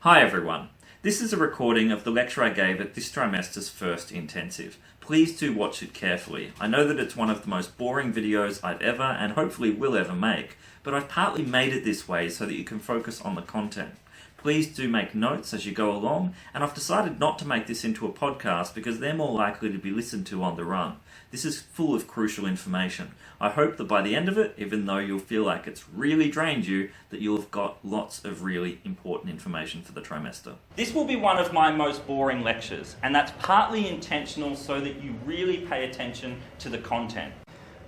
Hi everyone. This is a recording of the lecture I gave at this trimester's first intensive. Please do watch it carefully. I know that it's one of the most boring videos I've ever and hopefully will ever make, but I've partly made it this way so that you can focus on the content. Please do make notes as you go along, and I've decided not to make this into a podcast because they're more likely to be listened to on the run. This is full of crucial information. I hope that by the end of it, even though you'll feel like it's really drained you, that you'll have got lots of really important information for the trimester. This will be one of my most boring lectures, and that's partly intentional so that you really pay attention to the content.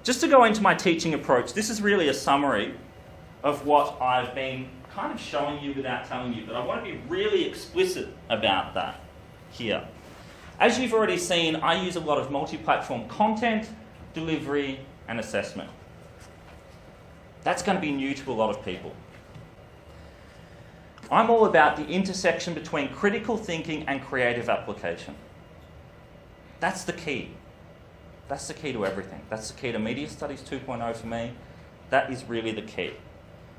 Just to go into my teaching approach, this is really a summary of what I've been kind of showing you without telling you, but I want to be really explicit about that here. As you've already seen, I use a lot of multi-platform content, delivery, and assessment. That's going to be new to a lot of people. I'm all about the intersection between critical thinking and creative application. That's the key. That's the key to everything. That's the key to Media Studies 2.0 for me. That is really the key.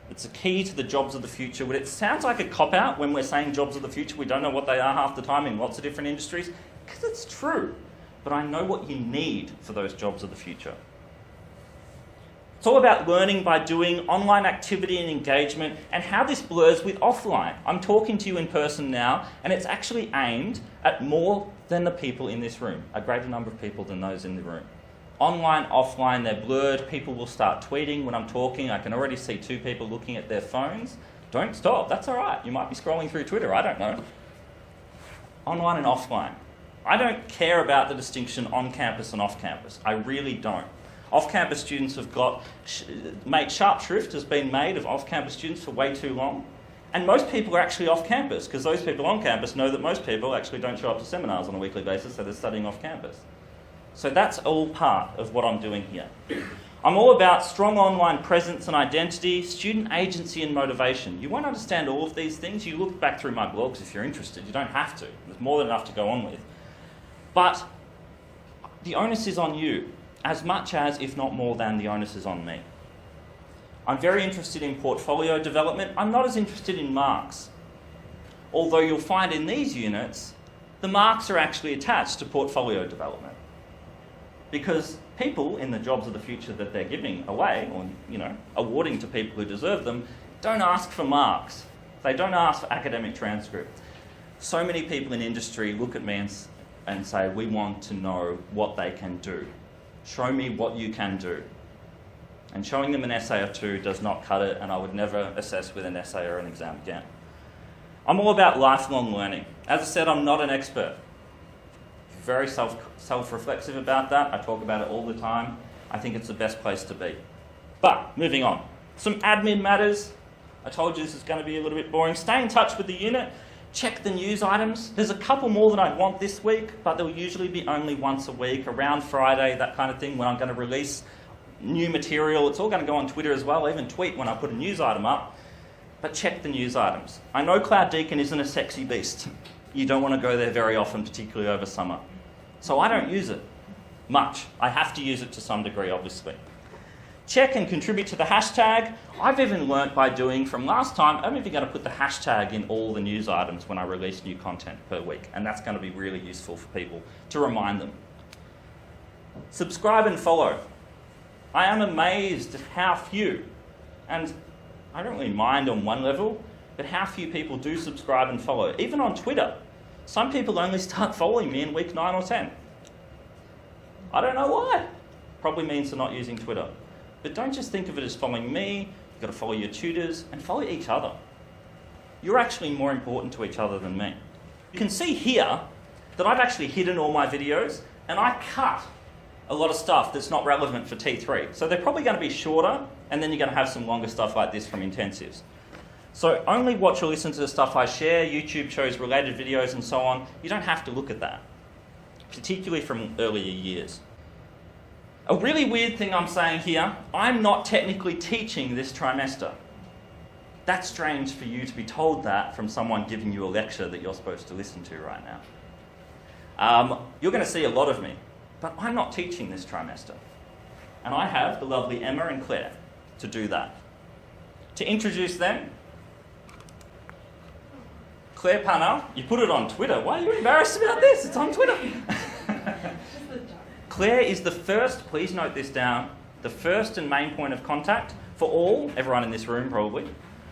It's a key to the jobs of the future. It sounds like a cop-out when we're saying jobs of the future. We don't know what they are half the time in lots of different industries, because it's true. But I know what you need for those jobs of the future. It's all about learning by doing, online activity and engagement, and how this blurs with offline. I'm talking to you in person now, and it's actually aimed at more than the people in this room, a greater number of people than those in the room. Online, offline, they're blurred. People will start tweeting when I'm talking. I can already see 2 people looking at their phones. Don't stop. That's all right. You might be scrolling through Twitter. I don't know. Online and offline. I don't care about the distinction on campus and off campus. I really don't. Off-campus students have got... sharp shrift has been made of off-campus students for way too long. And most people are actually off campus, because those people on campus know that most people actually don't show up to seminars on a weekly basis, so they're studying off campus. So that's all part of what I'm doing here. I'm all about strong online presence and identity, student agency and motivation. You won't understand all of these things. You look back through my blogs if you're interested. You don't have to. There's more than enough to go on with. But the onus is on you, as much as, if not more than, the onus is on me. I'm very interested in portfolio development. I'm not as interested in marks. Although you'll find in these units, the marks are actually attached to portfolio development. Because people in the jobs of the future that they're giving away, or awarding to people who deserve them, don't ask for marks. They don't ask for academic transcript. So many people in industry look at me and say, we want to know what they can do. Show me what you can do. And showing them an essay or 2 does not cut it, and I would never assess with an essay or an exam again. I'm all about lifelong learning. As I said, I'm not an expert. Very self-reflexive about that. I talk about it all the time. I think it's the best place to be. But, moving on. Some admin matters. I told you this is going to be a little bit boring. Stay in touch with the unit. Check the news items. There's a couple more than I want this week, but they'll usually be only once a week, around Friday, that kind of thing, when I'm going to release new material. It's all going to go on Twitter as well. I even tweet when I put a news item up. But check the news items. I know Cloud Deakin isn't a sexy beast. You don't want to go there very often, particularly over summer. So I don't use it much. I have to use it to some degree, obviously. Check and contribute to the hashtag. I've even learnt by doing, from last time, I'm even going to put the hashtag in all the news items when I release new content per week. And that's going to be really useful for people to remind them. Subscribe and follow. I am amazed at how few, and I don't really mind on one level, but how few people do subscribe and follow. Even on Twitter. Some people only start following me in week 9 or 10. I don't know why. Probably means they're not using Twitter. But don't just think of it as following me. You've got to follow your tutors and follow each other. You're actually more important to each other than me. You can see here that I've actually hidden all my videos, and I cut a lot of stuff that's not relevant for T3. So they're probably going to be shorter, and then you're going to have some longer stuff like this from intensives. So only watch or listen to the stuff I share. YouTube shows related videos and so on. You don't have to look at that, particularly from earlier years. A really weird thing I'm saying here, I'm not technically teaching this trimester. That's strange for you to be told that from someone giving you a lecture that you're supposed to listen to right now. You're going to see a lot of me, but I'm not teaching this trimester. And I have the lovely Emma and Claire to do that. To introduce them, Claire Panner, you put it on Twitter. Why are you embarrassed about this? It's on Twitter. Claire is the first, please note this down, the first and main point of contact for all, everyone in this room probably,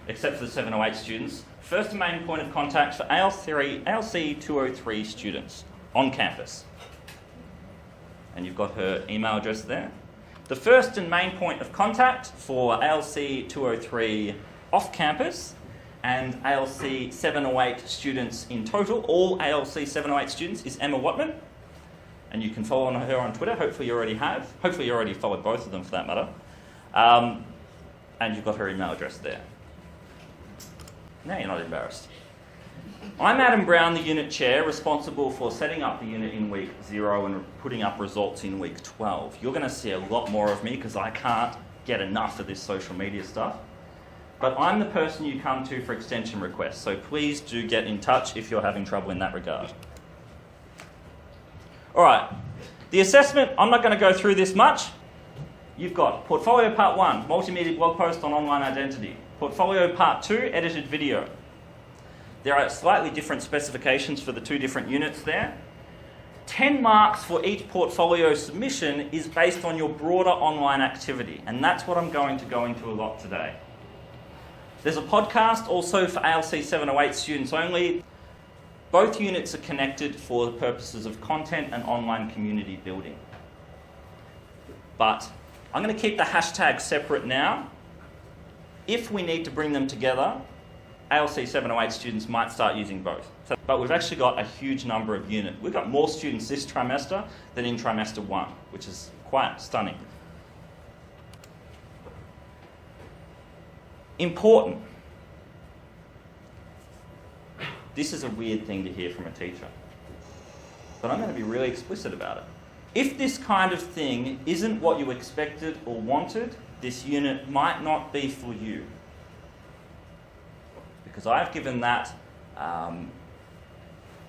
except for the 708 students, first and main point of contact for ALC 203 students on campus. And you've got her email address there. The first and main point of contact for ALC 203 off campus and ALC 708 students in total, all ALC 708 students, is Emma Watman. And you can follow her on Twitter. Hopefully you already have. Hopefully you already followed both of them for that matter. And you've got her email address there. Now you're not embarrassed. I'm Adam Brown, the unit chair, responsible for setting up the unit in week 0 and putting up results in week 12. You're going to see a lot more of me because I can't get enough of this social media stuff. But I'm the person you come to for extension requests, so please do get in touch if you're having trouble in that regard. All right, the assessment, I'm not going to go through this much. You've got Portfolio Part 1, Multimedia Blog Post on Online Identity. Portfolio Part 2, Edited Video. There are slightly different specifications for the two different units there. 10 marks for each portfolio submission is based on your broader online activity, and that's what I'm going to go into a lot today. There's a podcast also for ALC 708 students only. Both units are connected for the purposes of content and online community building. But I'm going to keep the hashtags separate now. If we need to bring them together, ALC 708 students might start using both. But we've actually got a huge number of units. We've got more students this trimester than in trimester 1, which is quite stunning. Important. This is a weird thing to hear from a teacher, but I'm going to be really explicit about it. If this kind of thing isn't what you expected or wanted, this unit might not be for you. Because I've given that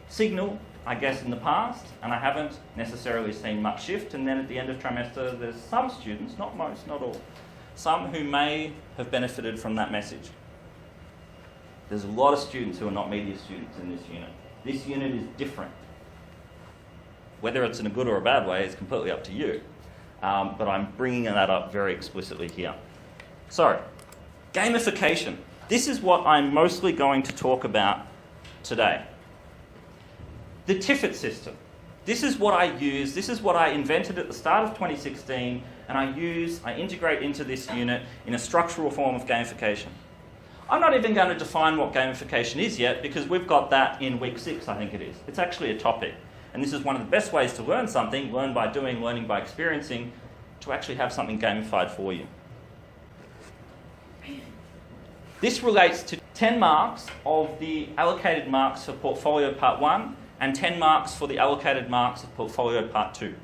signal, I guess, in the past, and I haven't necessarily seen much shift, and then at the end of trimester there's some students, not most, not all, some who may have benefited from that message. There's a lot of students who are not media students in this unit. This unit is different. Whether it's in a good or a bad way is completely up to you. But I'm bringing that up very explicitly here. So, gamification. This is what I'm mostly going to talk about today. The Tiffet system. This is what I use. This is what I invented at the start of 2016, and I integrate into this unit in a structural form of gamification. I'm not even going to define what gamification is yet because we've got that in week 6, I think it is. It's actually a topic. And this is one of the best ways to learn something, learn by doing, learning by experiencing, to actually have something gamified for you. This relates to 10 marks of the allocated marks for Portfolio Part 1 and 10 marks for the allocated marks of Portfolio Part 2.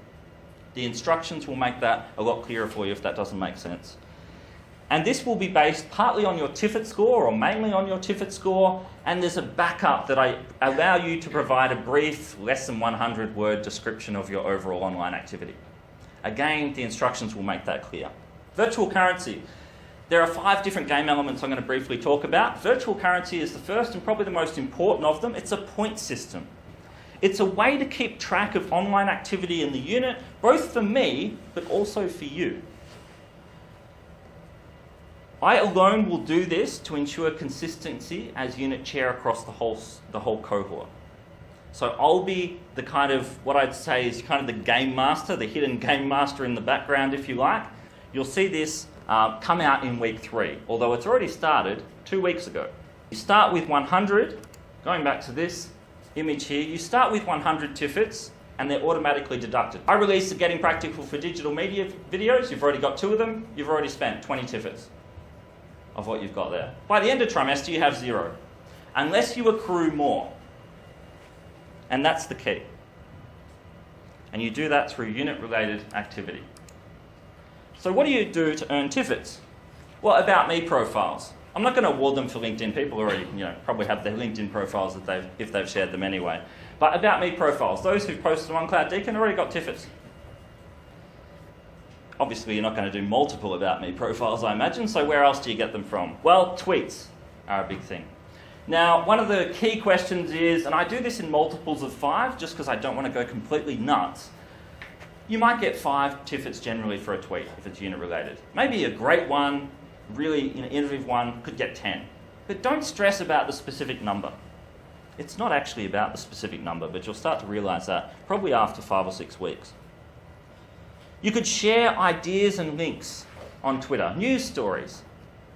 The instructions will make that a lot clearer for you if that doesn't make sense. And this will be based partly on your Tiffet score or mainly on your Tiffet score, and there's a backup that I allow you to provide a brief, less than 100-word description of your overall online activity. Again, the instructions will make that clear. Virtual currency. There are 5 different game elements I'm going to briefly talk about. Virtual currency is the first and probably the most important of them. It's a point system. It's a way to keep track of online activity in the unit, both for me, but also for you. I alone will do this to ensure consistency as unit chair across the whole cohort. So I'll be the kind of, what I'd say is kind of the game master, the hidden game master in the background, if you like. You'll see this come out in week 3, although it's already started 2 weeks ago. You start with 100, going back to this image here, you start with 100 Tiffets and they're automatically deducted. I released the Getting Practical for Digital Media videos. You've already got 2 of them. You've already spent 20 Tiffets of what you've got there. By the end of trimester, you have 0, unless you accrue more. And that's the key. And you do that through unit-related activity. So what do you do to earn Tiffets? Well, About Me profiles. I'm not going to award them for LinkedIn. People already, probably have their LinkedIn profiles if they've shared them anyway. But About Me profiles, those who've posted on Cloud Deakin already got Tiffets. Obviously, you're not going to do multiple About Me profiles, I imagine, so where else do you get them from? Well, tweets are a big thing. Now, one of the key questions is, and I do this in multiples of 5 just because I don't want to go completely nuts, you might get 5 TIFFs generally for a tweet if it's unit related. Maybe a great one, really innovative one, could get 10. But don't stress about the specific number. It's not actually about the specific number, but you'll start to realise that probably after 5 or 6 weeks. You could share ideas and links on Twitter, news stories.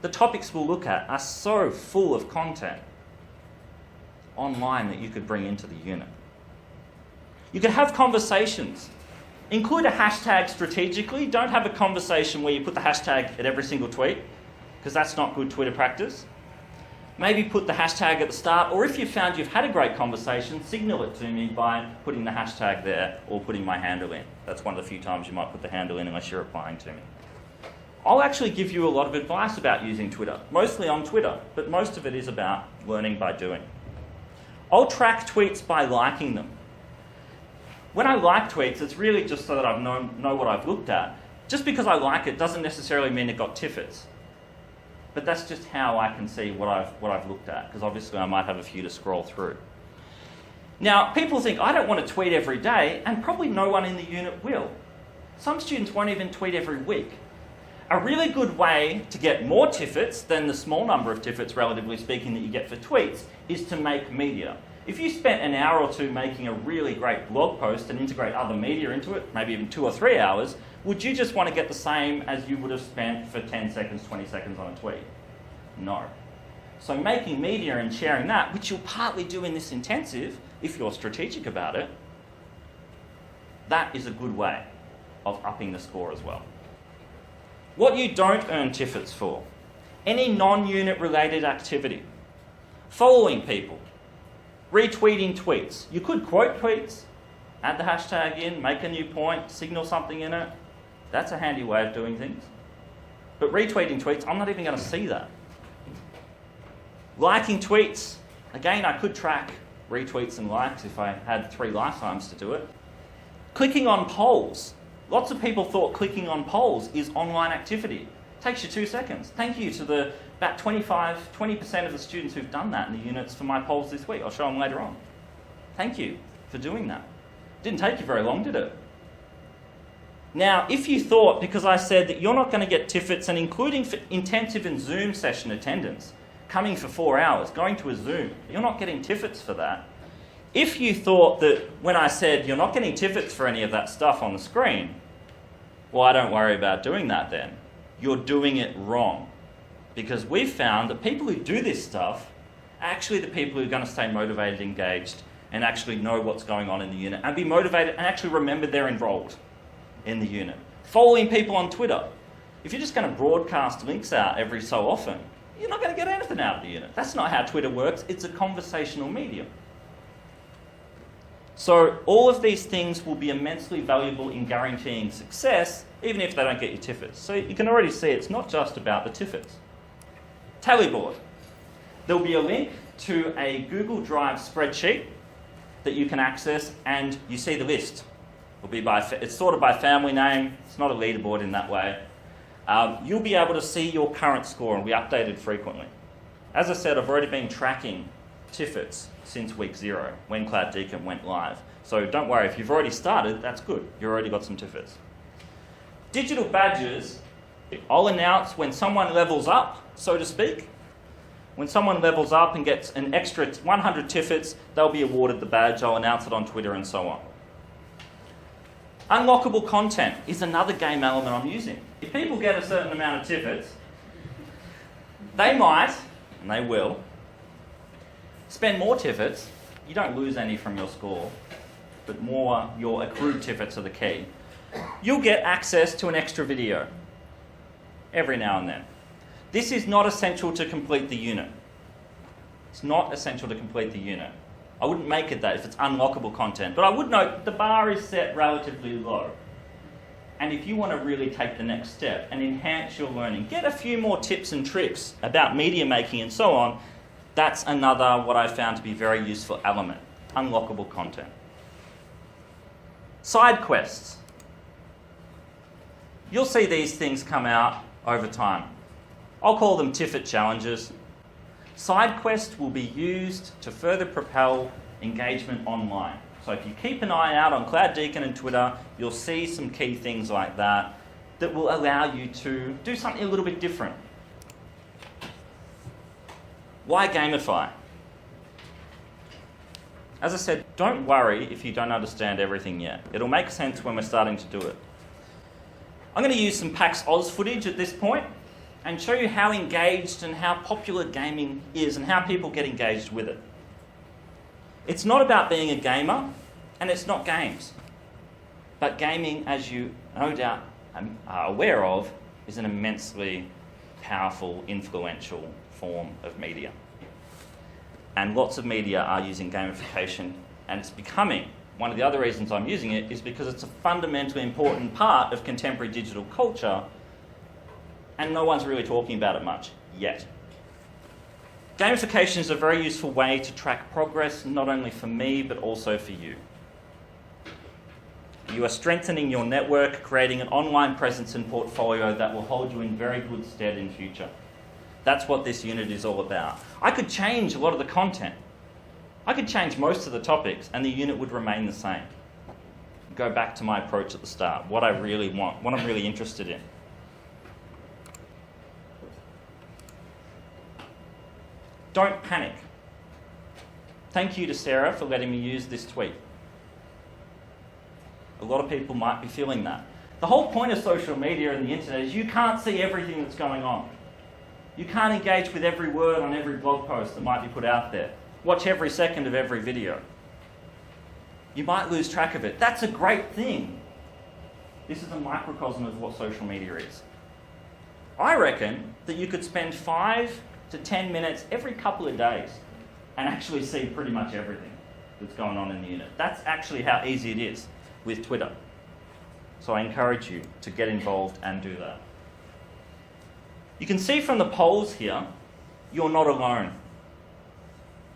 The topics we'll look at are so full of content online that you could bring into the unit. You could have conversations. Include a hashtag strategically. Don't have a conversation where you put the hashtag at every single tweet, because that's not good Twitter practice. Maybe put the hashtag at the start, or if you found you've had a great conversation, signal it to me by putting the hashtag there or putting my handle in. That's one of the few times you might put the handle in unless you're replying to me. I'll actually give you a lot of advice about using Twitter, mostly on Twitter, but most of it is about learning by doing. I'll track tweets by liking them. When I like tweets, it's really just so that I know what I've looked at. Just because I like it doesn't necessarily mean it got TIFFs. But that's just how I can see what I've looked at, because obviously I might have a few to scroll through. Now, people think, I don't want to tweet every day, and probably no one in the unit will. Some students won't even tweet every week. A really good way to get more TIFFs than the small number of TIFFs, relatively speaking, that you get for tweets, is to make media. If you spent an hour or two making a really great blog post and integrate other media into it, maybe even 2 or 3 hours, would you just want to get the same as you would have spent for 10 seconds, 20 seconds on a tweet? No. So making media and sharing that, which you'll partly do in this intensive, if you're strategic about it, that is a good way of upping the score as well. What you don't earn TIFFs for: any non-unit related activity, following people, retweeting tweets. You could quote tweets, add the hashtag in, make a new point, signal something in it. That's a handy way of doing things. But retweeting tweets, I'm not even going to see that. Liking tweets, again, I could track retweets and likes if I had 3 lifetimes to do it. Clicking on polls. Lots of people thought clicking on polls is online activity. It takes you 2 seconds. Thank you to the about 20% of the students who've done that in the units for my polls this week. I'll show them later on. Thank you for doing that. Didn't take you very long, did it? Now, if you thought, because I said that you're not going to get TIFFs, and including for intensive and Zoom session attendance, coming for 4 hours, going to a Zoom, you're not getting TIFFs for that. If you thought that when I said you're not getting TIFFs for any of that stuff on the screen, well, I don't worry about doing that then. You're doing it wrong. Because we've found that people who do this stuff are actually the people who are going to stay motivated, engaged, and actually know what's going on in the unit, and be motivated and actually remember they're enrolled in the unit. Following people on Twitter. If you're just going to broadcast links out every so often, you're not going to get anything out of the unit. That's not how Twitter works. It's a conversational medium. So all of these things will be immensely valuable in guaranteeing success, even if they don't get you TIFFs. So you can already see it's not just about the TIFFs. Tallyboard. There'll be a link to a Google Drive spreadsheet that you can access, and you see the list. It's sorted by family name. It's not a leaderboard in that way. You'll be able to see your current score and be updated frequently. As I said, I've already been tracking TIFFs since week 0 when Cloud Deakin went live. So don't worry, if you've already started, that's good. You've already got some TIFFs. Digital badges, I'll announce when someone levels up, so to speak. When someone levels up and gets an extra 100 TIFFs, they'll be awarded the badge. I'll announce it on Twitter and so on. Unlockable content is another game element I'm using. If people get a certain amount of TIFFs, they might, and they will, spend more TIFFs. You don't lose any from your score, but more your accrued TIFFs are the key. You'll get access to an extra video every now and then. This is not essential to complete the unit. It's not essential to complete the unit. I wouldn't make it that if it's unlockable content, but I would note the bar is set relatively low. And if you want to really take the next step and enhance your learning, get a few more tips and tricks about media making and so on, that's another what I found to be very useful element, unlockable content. Side quests. You'll see these things come out over time. I'll call them TIFFet challenges. Side quests will be used to further propel engagement online. So if you keep an eye out on Cloud Deakin and Twitter, you'll see some key things like that that will allow you to do something a little bit different. Why gamify? As I said, don't worry if you don't understand everything yet. It'll make sense when we're starting to do it. I'm going to use some PAX Oz footage at this point and show you how engaged and how popular gaming is and how people get engaged with it. It's not about being a gamer, and it's not games. But gaming, as you no doubt are aware of, is an immensely powerful, influential form of media. And lots of media are using gamification, and it's becoming, one of the other reasons I'm using it is because it's a fundamentally important part of contemporary digital culture, and no one's really talking about it much yet. Gamification is a very useful way to track progress, not only for me, but also for you. You are strengthening your network, creating an online presence and portfolio that will hold you in very good stead in future. That's what this unit is all about. I could change a lot of the content. I could change most of the topics and the unit would remain the same. Go back to my approach at the start, what I really want, what I'm really interested in. Don't panic. Thank you to Sarah for letting me use this tweet. A lot of people might be feeling that. The whole point of social media and the internet is you can't see everything that's going on. You can't engage with every word on every blog post that might be put out there. Watch every second of every video. You might lose track of it. That's a great thing. This is a microcosm of what social media is. I reckon that you could spend 5 to 10 minutes every couple of days and actually see pretty much everything that's going on in the unit. That's actually how easy it is with Twitter. So I encourage you to get involved and do that. You can see from the polls here, you're not alone.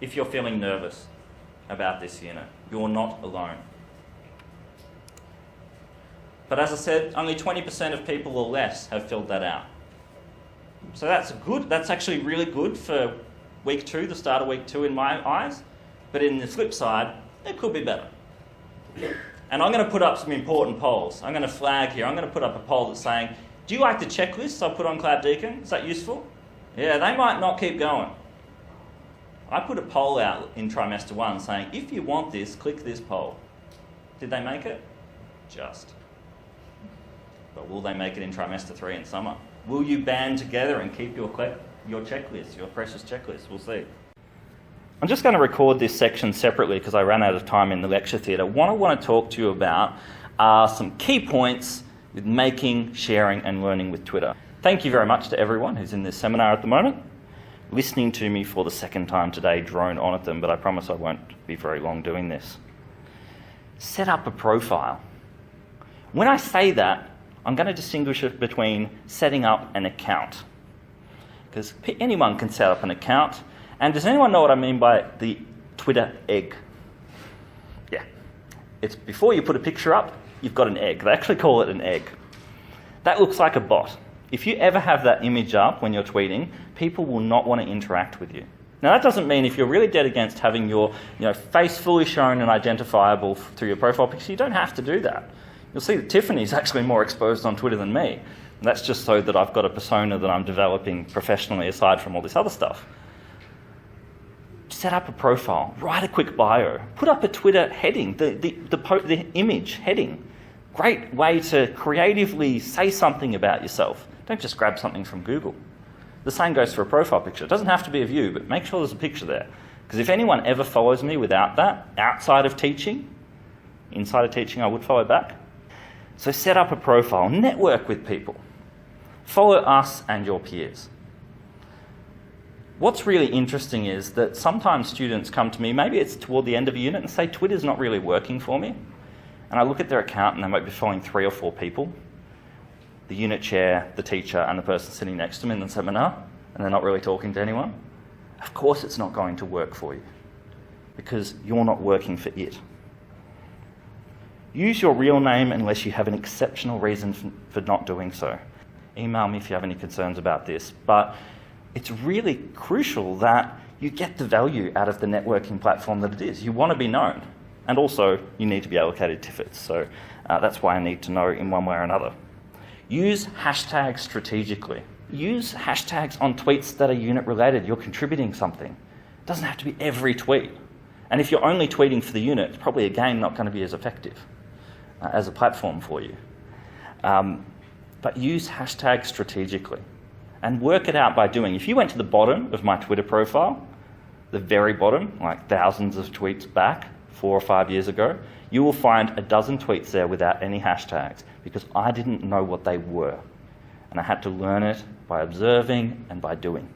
If you're feeling nervous about this unit, you're not alone. But as I said, only 20% of people or less have filled that out. So that's good. That's actually really good for week 2, the start of week 2 in my eyes. But in the flip side, it could be better. And I'm going to put up some important polls. I'm going to flag here. I'm going to put up a poll that's saying, do you like the checklists I put on Cloud Deakin? Is that useful? Yeah, they might not keep going. I put a poll out in trimester 1 saying, if you want this, click this poll. Did they make it? Just. But will they make it in trimester 3 in summer? Will you band together and keep your checklist, your precious checklist? We'll see. I'm just going to record this section separately because I ran out of time in the lecture theatre. What I want to talk to you about are some key points with making, sharing and learning with Twitter. Thank you very much to everyone who's in this seminar at the moment, listening to me for the second time today, drone on at them, but I promise I won't be very long doing this. Set up a profile. When I say that, I'm going to distinguish it between setting up an account. Because anyone can set up an account. And does anyone know what I mean by the Twitter egg? Yeah. It's before you put a picture up, you've got an egg. They actually call it an egg. That looks like a bot. If you ever have that image up when you're tweeting, people will not want to interact with you. Now that doesn't mean if you're really dead against having your face fully shown and identifiable through your profile picture, you don't have to do that. You'll see that Tiffany's actually more exposed on Twitter than me. And that's just so that I've got a persona that I'm developing professionally aside from all this other stuff. Set up a profile, write a quick bio, put up a Twitter heading, the image heading. Great way to creatively say something about yourself. Don't just grab something from Google. The same goes for a profile picture. It doesn't have to be of you, but make sure there's a picture there. Because if anyone ever follows me without that, outside of teaching, inside of teaching I would follow back. So set up a profile, network with people. Follow us and your peers. What's really interesting is that sometimes students come to me, maybe it's toward the end of a unit, and say, Twitter's not really working for me. And I look at their account and they might be following 3 or 4 people. The unit chair, the teacher, and the person sitting next to them in the seminar, and they're not really talking to anyone. Of course it's not going to work for you, because you're not working for it. Use your real name unless you have an exceptional reason for not doing so. Email me if you have any concerns about this. But it's really crucial that you get the value out of the networking platform that it is. You want to be known. And also, you need to be allocated TIFFs. So that's why I need to know in one way or another. Use hashtags strategically. Use hashtags on tweets that are unit related. You're contributing something. It doesn't have to be every tweet. And if you're only tweeting for the unit, it's probably, again, not going to be as effective as a platform for you. But use hashtags strategically. And work it out by doing. If you went to the bottom of my Twitter profile, the very bottom, like thousands of tweets back, 4 or 5 years ago, you will find a dozen tweets there without any hashtags because I didn't know what they were. And I had to learn it by observing and by doing.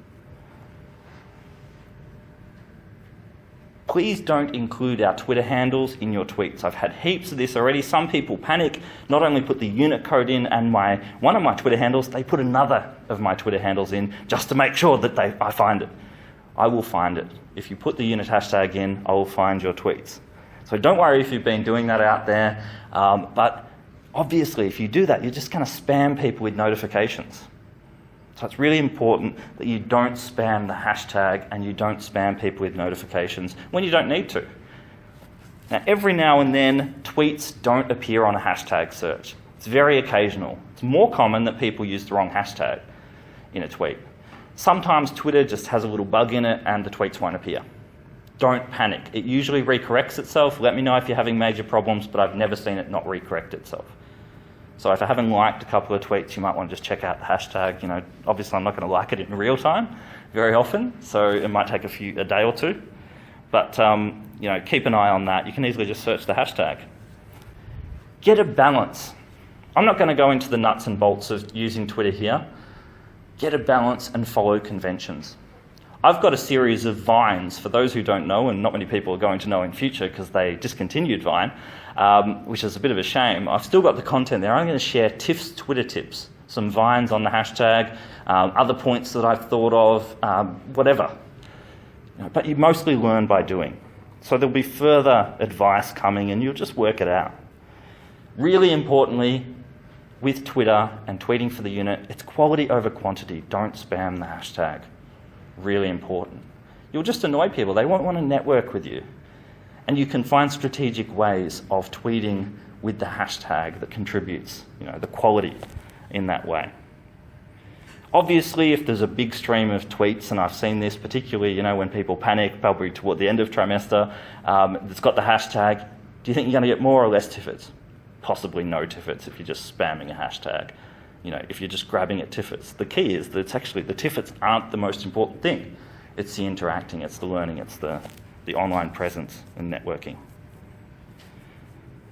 Please don't include our Twitter handles in your tweets. I've had heaps of this already. Some people panic, not only put the unit code in and one of my Twitter handles, they put another of my Twitter handles in just to make sure that I find it. I will find it. If you put the unit hashtag in, I will find your tweets. So don't worry if you've been doing that out there, but obviously if you do that, you're just going to spam people with notifications. So it's really important that you don't spam the hashtag and you don't spam people with notifications when you don't need to. Now, every now and then, tweets don't appear on a hashtag search. It's very occasional. It's more common that people use the wrong hashtag in a tweet. Sometimes Twitter just has a little bug in it and the tweets won't appear. Don't panic. It usually recorrects itself. Let me know if you're having major problems, but I've never seen it not recorrect itself. So if I haven't liked a couple of tweets, you might want to just check out the hashtag. Obviously I'm not going to like it in real time very often, so it might take a day or two. But keep an eye on that. You can easily just search the hashtag. Get a balance. I'm not going to go into the nuts and bolts of using Twitter here. Get a balance and follow conventions. I've got a series of Vines, for those who don't know, and not many people are going to know in future because they discontinued Vine, which is a bit of a shame. I've still got the content there. I'm going to share TIFFs Twitter tips, some Vines on the hashtag, other points that I've thought of, whatever. But you mostly learn by doing. So there'll be further advice coming and you'll just work it out. Really importantly, with Twitter and tweeting for the unit, it's quality over quantity. Don't spam the hashtag. Really important. You'll just annoy people. They won't want to network with you. And you can find strategic ways of tweeting with the hashtag that contributes, the quality in that way. Obviously, if there's a big stream of tweets, and I've seen this particularly, when people panic, probably toward the end of trimester, it's got the hashtag, do you think you're going to get more or less TIFFs? Possibly no TIFFs if you're just spamming a hashtag. If you're just grabbing at TIFFs. The key is that it's actually, the TIFFs aren't the most important thing. It's the interacting, it's the learning, it's the online presence and networking.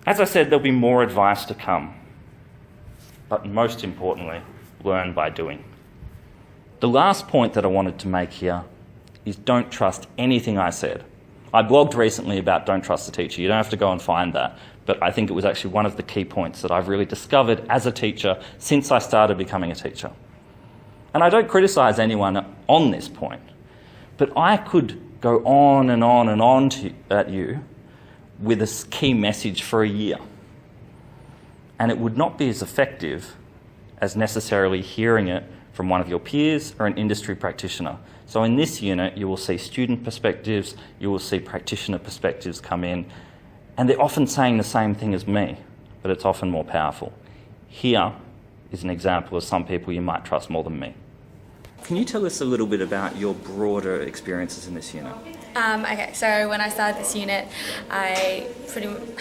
As I said, there'll be more advice to come. But most importantly, learn by doing. The last point that I wanted to make here is don't trust anything I said. I blogged recently about don't trust the teacher. You don't have to go and find that. But I think it was actually one of the key points that I've really discovered as a teacher since I started becoming a teacher. And I don't criticise anyone on this point, but I could go on and on and on at you with a key message for a year. And it would not be as effective as necessarily hearing it from one of your peers or an industry practitioner. So in this unit, you will see student perspectives, you will see practitioner perspectives come in, and they're often saying the same thing as me, but it's often more powerful. Here is an example of some people you might trust more than me. Can you tell us a little bit about your broader experiences in this unit? Okay, so when I started this unit, I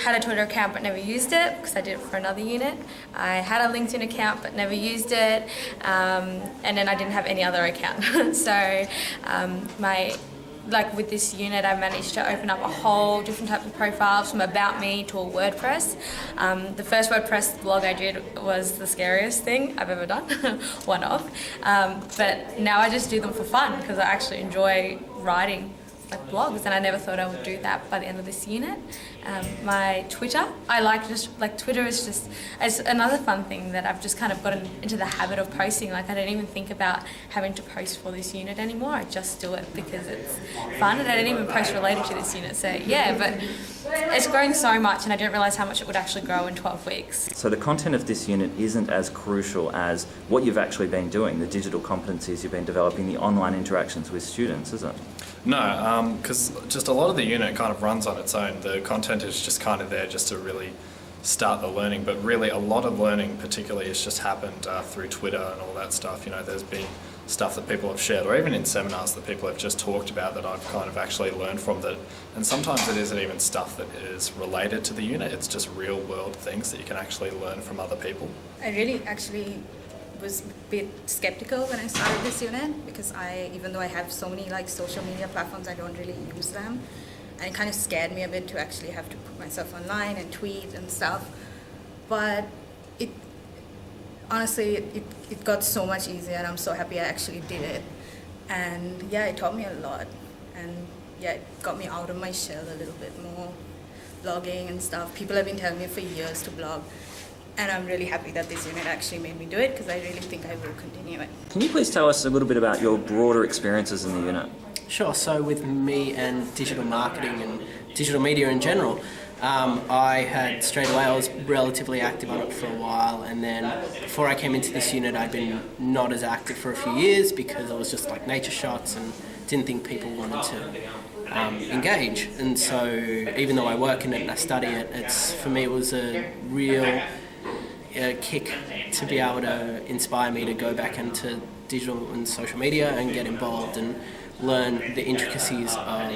had a Twitter account but never used it because I did it for another unit. I had a LinkedIn account but never used it, and then I didn't have any other account. So with this unit, I managed to open up a whole different type of profiles from About Me to a WordPress. The first WordPress blog I did was the scariest thing I've ever done, one of. But now I just do them for fun because I actually enjoy writing like blogs, and I never thought I would do that by the end of this unit. My Twitter, I like just like Twitter is just it's another fun thing that I've just kind of gotten into the habit of posting. Like I don't even think about having to post for this unit anymore. I just do it because it's fun, and I don't even post related to this unit. So yeah, but it's growing so much, and I didn't realise how much it would actually grow in 12 weeks. So the content of this unit isn't as crucial as what you've actually been doing, the digital competencies you've been developing, the online interactions with students, is it? No, because just a lot of the unit kind of runs on its own. The content is just kind of there just to really start the learning, but really a lot of learning particularly has just happened through Twitter and all that stuff. You know, there's been stuff that people have shared, or even in seminars that people have just talked about that I've kind of actually learned from that. And sometimes it isn't even stuff that is related to the unit, it's just real world things that you can actually learn from other people. I really actually was a bit skeptical when I started this unit because even though I have so many like social media platforms, I don't really use them. And it kind of scared me a bit to actually have to put myself online and tweet and stuff. But honestly, it got so much easier, and I'm so happy I actually did it. And yeah, it taught me a lot. And yeah, it got me out of my shell a little bit more, blogging and stuff. People have been telling me for years to blog. And I'm really happy that this unit actually made me do it because I really think I will continue it. Can you please tell us a little bit about your broader experiences in the unit? Sure. So with me and digital marketing and digital media in general, I had straight away, I was relatively active on it for a while, and then before I came into this unit I'd been not as active for a few years because I was just like nature shots and didn't think people wanted to engage. And so even though I work in it and I study it, for me it was a real kick to be able to inspire me to go back into digital and social media and get involved and learn the intricacies of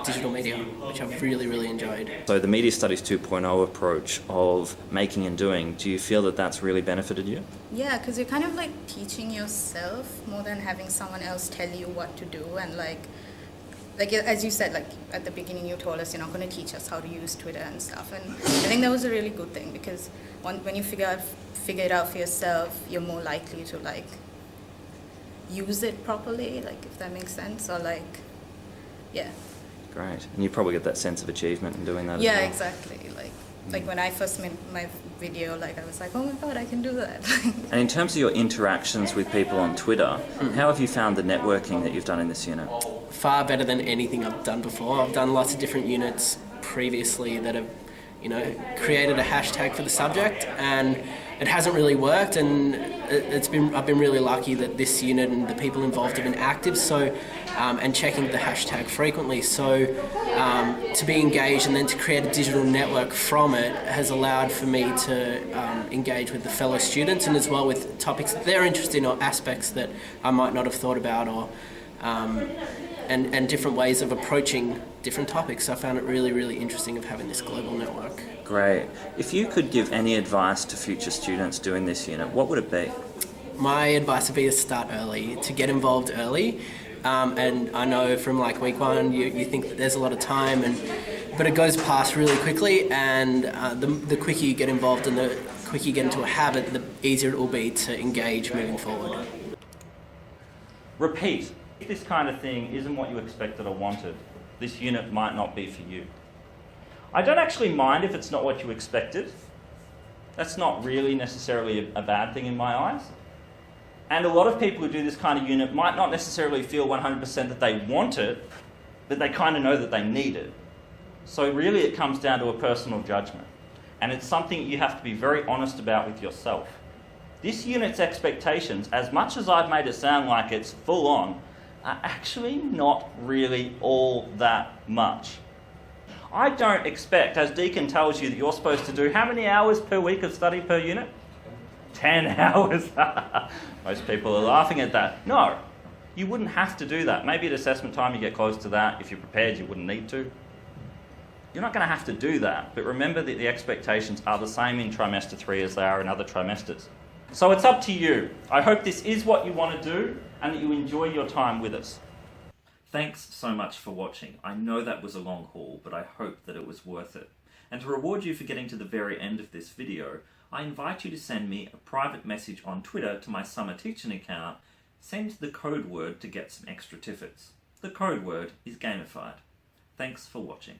digital media, which I've really, really enjoyed. So the Media Studies 2.0 approach of making and doing, do you feel that that's really benefited you? Yeah, because you're kind of like teaching yourself more than having someone else tell you what to do. And like as you said, like at the beginning you told us you're not going to teach us how to use Twitter and stuff. And I think that was a really good thing because when you figure it out for yourself, you're more likely to like use it properly, like if that makes sense, or like, yeah. Great. And you probably get that sense of achievement in doing that Yeah, as well. exactly. Like when I first made my video, like I was like, oh my god, I can do that. And in terms of your interactions with people on Twitter, how have you found the networking that you've done in this unit? Far better than anything I've done before. I've done lots of different units previously that have, created a hashtag for the subject, and it hasn't really worked, and I've been really lucky that this unit and the people involved have been active, so and checking the hashtag frequently. So to be engaged and then to create a digital network from it has allowed for me to engage with the fellow students, and as well with topics that they're interested in or aspects that I might not have thought about, or and different ways of approaching different topics. So I found it really, really interesting of having this global network. Great. If you could give any advice to future students doing this unit, what would it be? My advice would be to start early, to get involved early. And I know from like week one, you think that there's a lot of time, but it goes past really quickly, and the quicker you get involved and the quicker you get into a habit, the easier it will be to engage moving forward. Repeat. If this kind of thing isn't what you expected or wanted, this unit might not be for you. I don't actually mind if it's not what you expected. That's not really necessarily a bad thing in my eyes. And a lot of people who do this kind of unit might not necessarily feel 100% that they want it, but they kind of know that they need it. So really it comes down to a personal judgment. And it's something you have to be very honest about with yourself. This unit's expectations, as much as I've made it sound like it's full on, are actually not really all that much. I don't expect, as Deakin tells you, that you're supposed to do how many hours per week of study per unit? 10 hours. Most people are laughing at that. No, you wouldn't have to do that. Maybe at assessment time you get close to that. If you're prepared, you wouldn't need to. You're not going to have to do that, but remember that the expectations are the same in trimester 3 as they are in other trimesters. So it's up to you. I hope this is what you want to do and that you enjoy your time with us. Thanks so much for watching. I know that was a long haul, but I hope that it was worth it. And to reward you for getting to the very end of this video, I invite you to send me a private message on Twitter to my summer teaching account. Send the code word to get some extra tiffets. The code word is gamified. Thanks for watching.